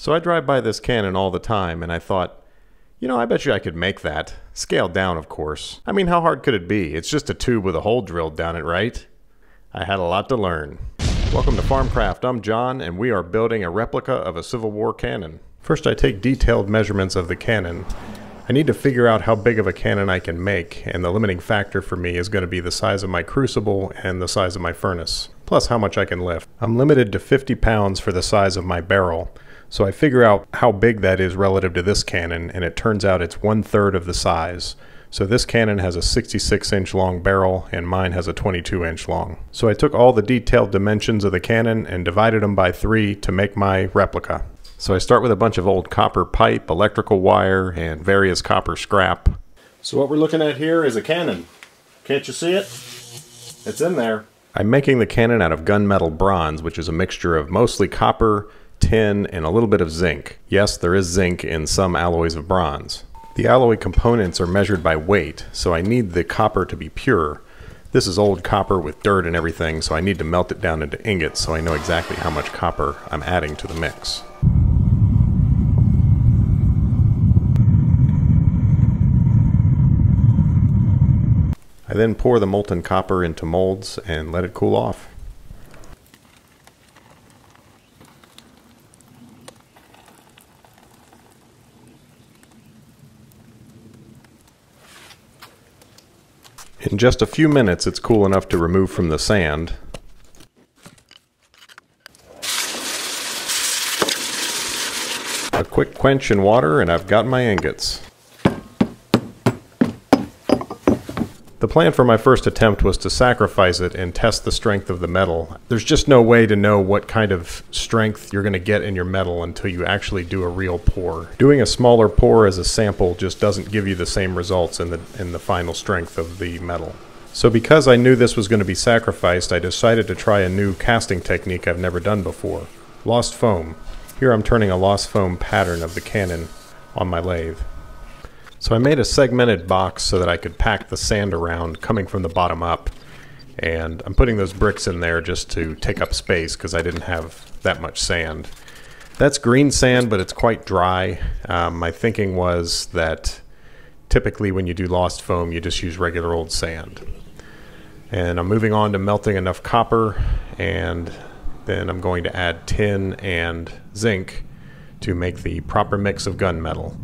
So I drive by this cannon all the time, and I thought, I bet you I could make that. Scaled down, of course. I mean, how hard could it be? It's just a tube with a hole drilled down it, right? I had a lot to learn. Welcome to FarmCraft. I'm John, and we are building a replica of a Civil War cannon. First, I take detailed measurements of the cannon. I need to figure out how big of a cannon I can make, and the limiting factor for me is going to be the size of my crucible and the size of my furnace, plus how much I can lift. I'm limited to 50 pounds for the size of my barrel. So I figure out how big that is relative to this cannon, and it turns out it's 1/3 of the size. So this cannon has a 66-inch long barrel, and mine has a 22-inch long. So I took all the detailed dimensions of the cannon and divided them by 3 to make my replica. So I start with a bunch of old copper pipe, electrical wire, and various copper scrap. So what we're looking at here is a cannon. Can't you see it? It's in there. I'm making the cannon out of gunmetal bronze, which is a mixture of mostly copper, tin, and a little bit of zinc. Yes, there is zinc in some alloys of bronze. The alloy components are measured by weight, so I need the copper to be pure. This is old copper with dirt and everything, so I need to melt it down into ingots so I know exactly how much copper I'm adding to the mix. I then pour the molten copper into molds and let it cool off. In just a few minutes, it's cool enough to remove from the sand. A quick quench in water and I've got my ingots. The plan for my first attempt was to sacrifice it and test the strength of the metal. There's just no way to know what kind of strength you're going to get in your metal until you actually do a real pour. Doing a smaller pour as a sample just doesn't give you the same results in the final strength of the metal. So because I knew this was going to be sacrificed, I decided to try a new casting technique I've never done before. Lost foam. Here I'm turning a lost foam pattern of the cannon on my lathe. So I made a segmented box so that I could pack the sand around coming from the bottom up, and I'm putting those bricks in there just to take up space because I didn't have that much sand. That's green sand, but it's quite dry. My thinking was that typically when you do lost foam you just use regular old sand. And I'm moving on to melting enough copper, and then I'm going to add tin and zinc to make the proper mix of gunmetal.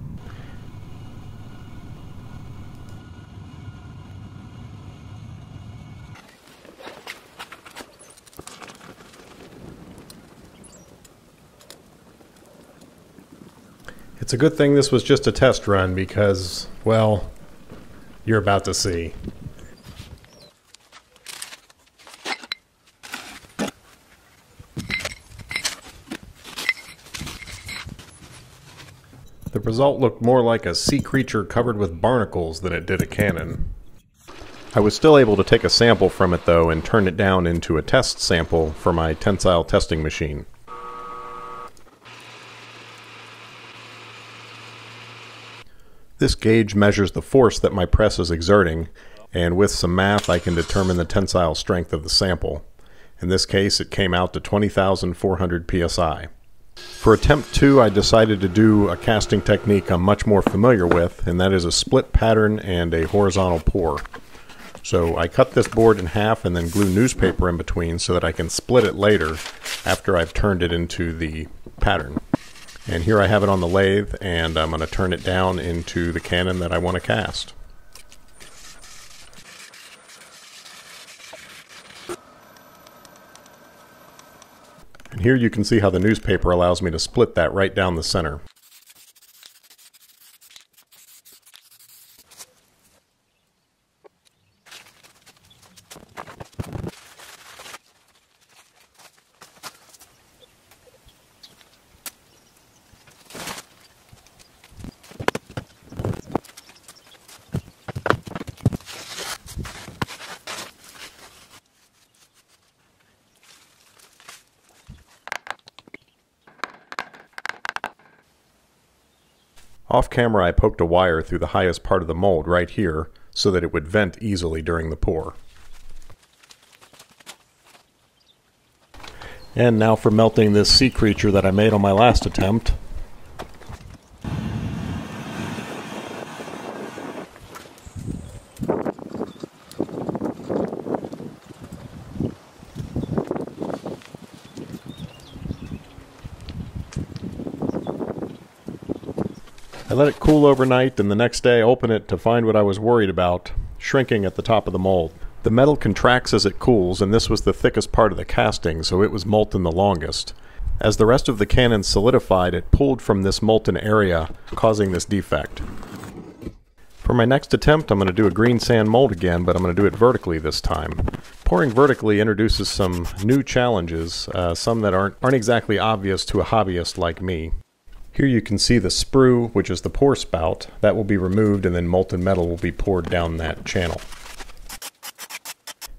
It's a good thing this was just a test run because, well, you're about to see. The result looked more like a sea creature covered with barnacles than it did a cannon. I was still able to take a sample from it though and turn it down into a test sample for my tensile testing machine. This gauge measures the force that my press is exerting, and with some math I can determine the tensile strength of the sample. In this case it came out to 20,400 psi. For attempt 2 I decided to do a casting technique I'm much more familiar with, and that is a split pattern and a horizontal pour. So I cut this board in half and then glue newspaper in between so that I can split it later after I've turned it into the pattern. And here I have it on the lathe, and I'm going to turn it down into the cannon that I want to cast. And here you can see how the newspaper allows me to split that right down the center. Off camera I poked a wire through the highest part of the mold right here so that it would vent easily during the pour. And now for melting this sea creature that I made on my last attempt. I let it cool overnight, and the next day I open it to find what I was worried about, shrinking at the top of the mold. The metal contracts as it cools, and this was the thickest part of the casting, so it was molten the longest. As the rest of the cannon solidified, it pulled from this molten area, causing this defect. For my next attempt, I'm going to do a green sand mold again, but I'm going to do it vertically this time. Pouring vertically introduces some new challenges, some that aren't exactly obvious to a hobbyist like me. Here you can see the sprue, which is the pour spout. That will be removed, and then molten metal will be poured down that channel.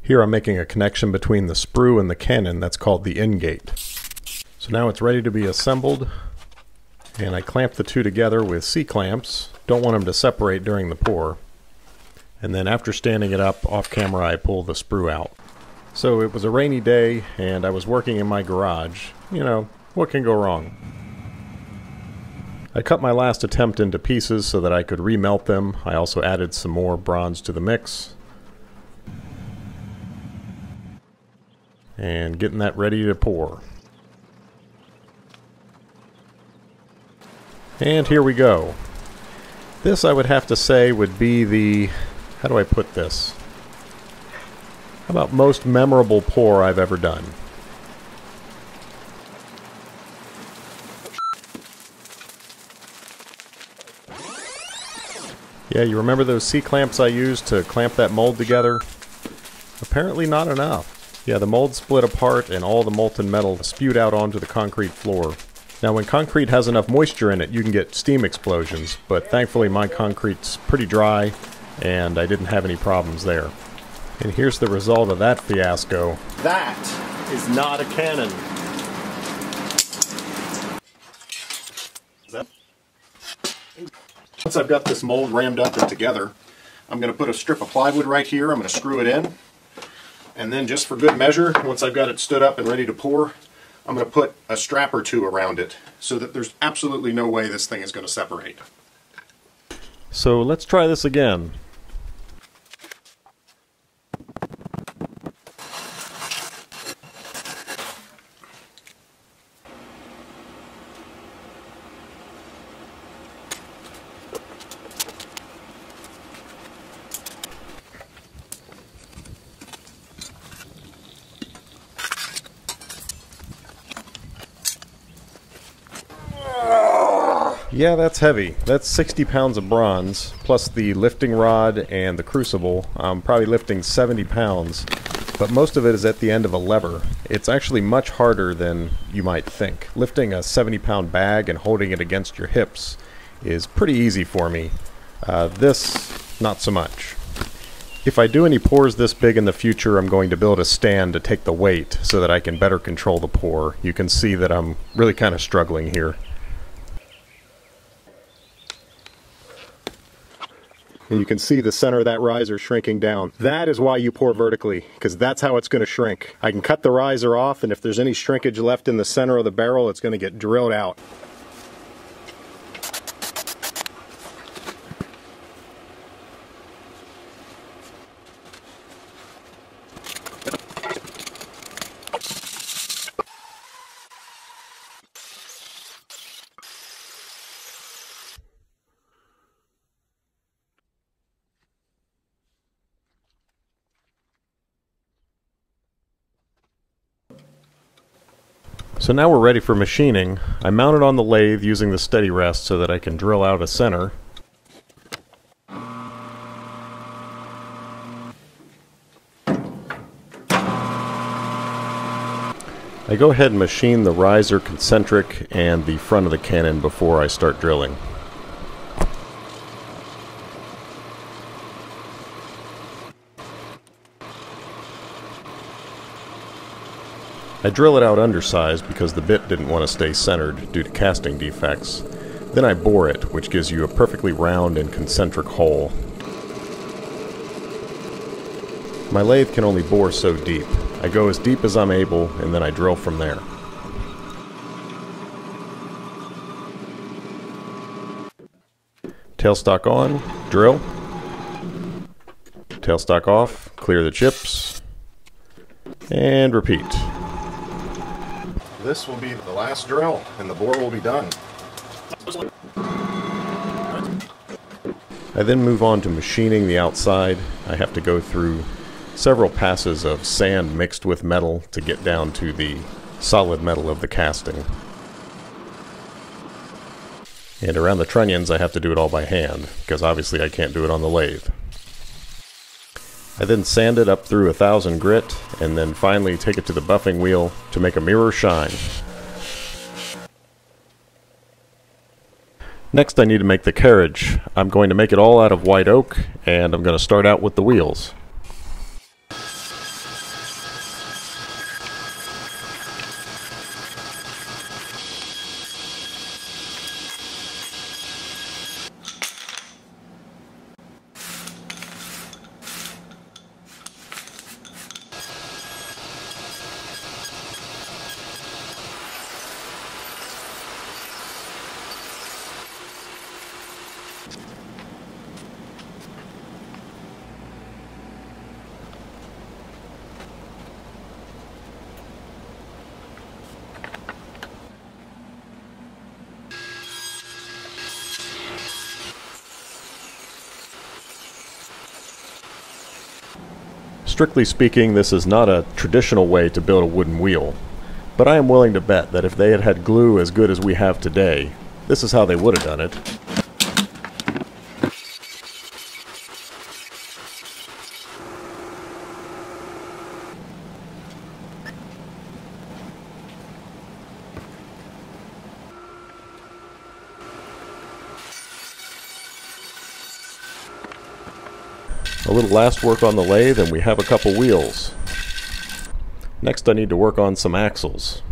Here I'm making a connection between the sprue and the cannon. That's called the in-gate. So now it's ready to be assembled, and I clamp the two together with C-clamps. Don't want them to separate during the pour. And then after standing it up off camera, I pull the sprue out. So it was a rainy day, and I was working in my garage. You know, what can go wrong? I cut my last attempt into pieces so that I could remelt them. I also added some more bronze to the mix. And getting that ready to pour. And here we go. This, I would have to say, would be the, how do I put this? How about most memorable pour I've ever done? Yeah, you remember those C-clamps I used to clamp that mold together? Apparently not enough. Yeah, the mold split apart and all the molten metal spewed out onto the concrete floor. Now when concrete has enough moisture in it, you can get steam explosions, but thankfully my concrete's pretty dry and I didn't have any problems there. And here's the result of that fiasco. That is not a cannon. Once I've got this mold rammed up and together, I'm going to put a strip of plywood right here. I'm going to screw it in. And then just for good measure, once I've got it stood up and ready to pour, I'm going to put a strap or two around it so that there's absolutely no way this thing is going to separate. So let's try this again. Yeah, that's heavy. That's 60 pounds of bronze, plus the lifting rod and the crucible. I'm probably lifting 70 pounds, but most of it is at the end of a lever. It's actually much harder than you might think. Lifting a 70-pound bag and holding it against your hips is pretty easy for me. This, not so much. If I do any pours this big in the future, I'm going to build a stand to take the weight so that I can better control the pour. You can see that I'm really kind of struggling here. And you can see the center of that riser shrinking down. That is why you pour vertically, because that's how it's going to shrink. I can cut the riser off, and if there's any shrinkage left in the center of the barrel, it's going to get drilled out. So now we're ready for machining. I mount it on the lathe using the steady rest so that I can drill out a center. I go ahead and machine the riser concentric and the front of the cannon before I start drilling. I drill it out undersized because the bit didn't want to stay centered due to casting defects. Then I bore it, which gives you a perfectly round and concentric hole. My lathe can only bore so deep. I go as deep as I'm able, and then I drill from there. Tailstock on, drill. Tailstock off, clear the chips, and repeat. This will be the last drill, and the bore will be done. I then move on to machining the outside. I have to go through several passes of sand mixed with metal to get down to the solid metal of the casting. And around the trunnions I have to do it all by hand, because obviously I can't do it on the lathe. I then sand it up through 1000 grit, and then finally take it to the buffing wheel to make a mirror shine. Next I need to make the carriage. I'm going to make it all out of white oak, and I'm going to start out with the wheels. Strictly speaking, this is not a traditional way to build a wooden wheel, but I am willing to bet that if they had had glue as good as we have today, this is how they would have done it. A little last work on the lathe and we have a couple wheels. Next I need to work on some axles.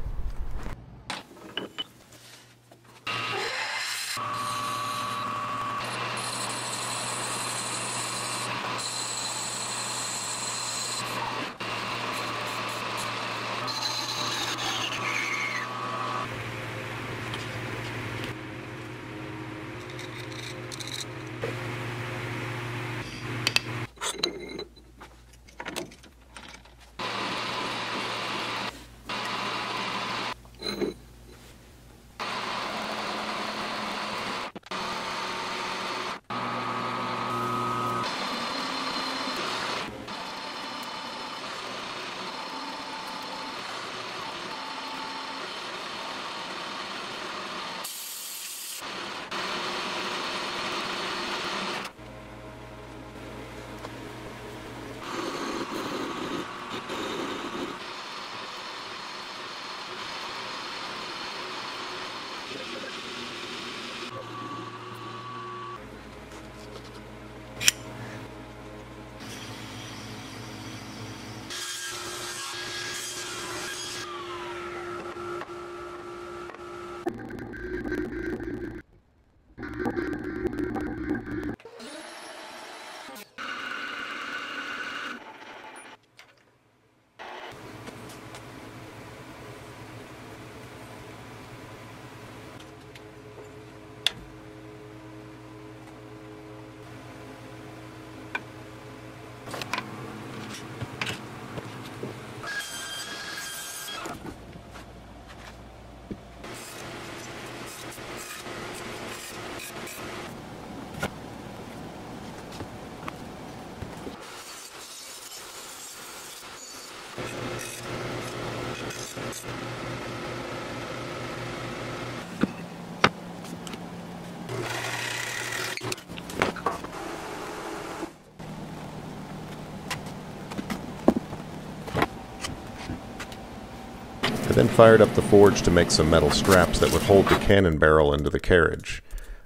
I then fired up the forge to make some metal straps that would hold the cannon barrel into the carriage.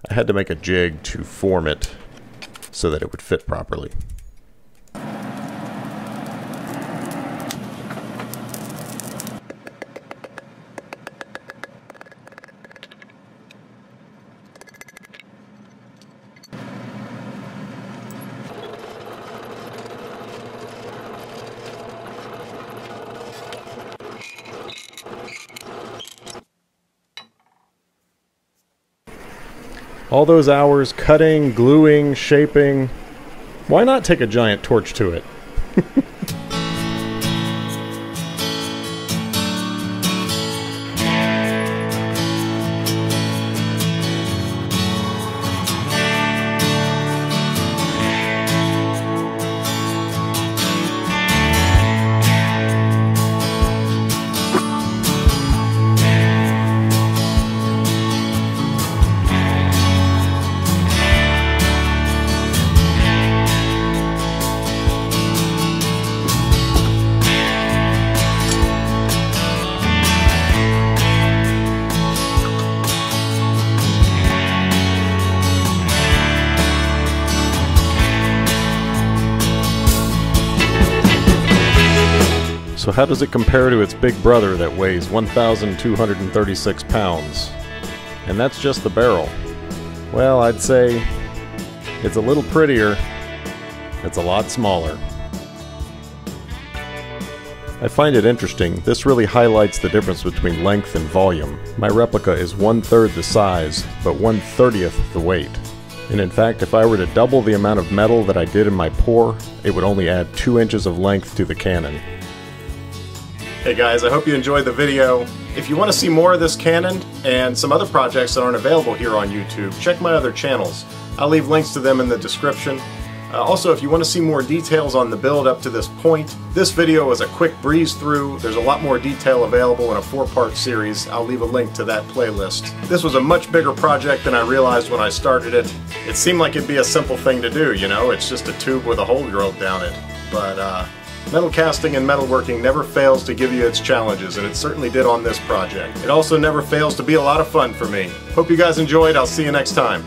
I had to make a jig to form it so that it would fit properly. All those hours cutting, gluing, shaping. Why not take a giant torch to it? So how does it compare to its big brother that weighs 1,236 pounds? And that's just the barrel. Well, I'd say it's a little prettier. It's a lot smaller. I find it interesting. This really highlights the difference between length and volume. My replica is 1/3 the size, but 1/30th the weight. And in fact, if I were to double the amount of metal that I did in my pour, it would only add 2 inches of length to the cannon. Hey guys, I hope you enjoyed the video. If you want to see more of this cannon and some other projects that aren't available here on YouTube, check my other channels. I'll leave links to them in the description. Also, if you want to see more details on the build up to this point, this video was a quick breeze through. There's a lot more detail available in a 4-part series. I'll leave a link to that playlist. This was a much bigger project than I realized when I started it. It seemed like it'd be a simple thing to do, you know, it's just a tube with a hole drilled down it. But metal casting and metalworking never fails to give you its challenges, and it certainly did on this project. It also never fails to be a lot of fun for me. Hope you guys enjoyed. I'll see you next time.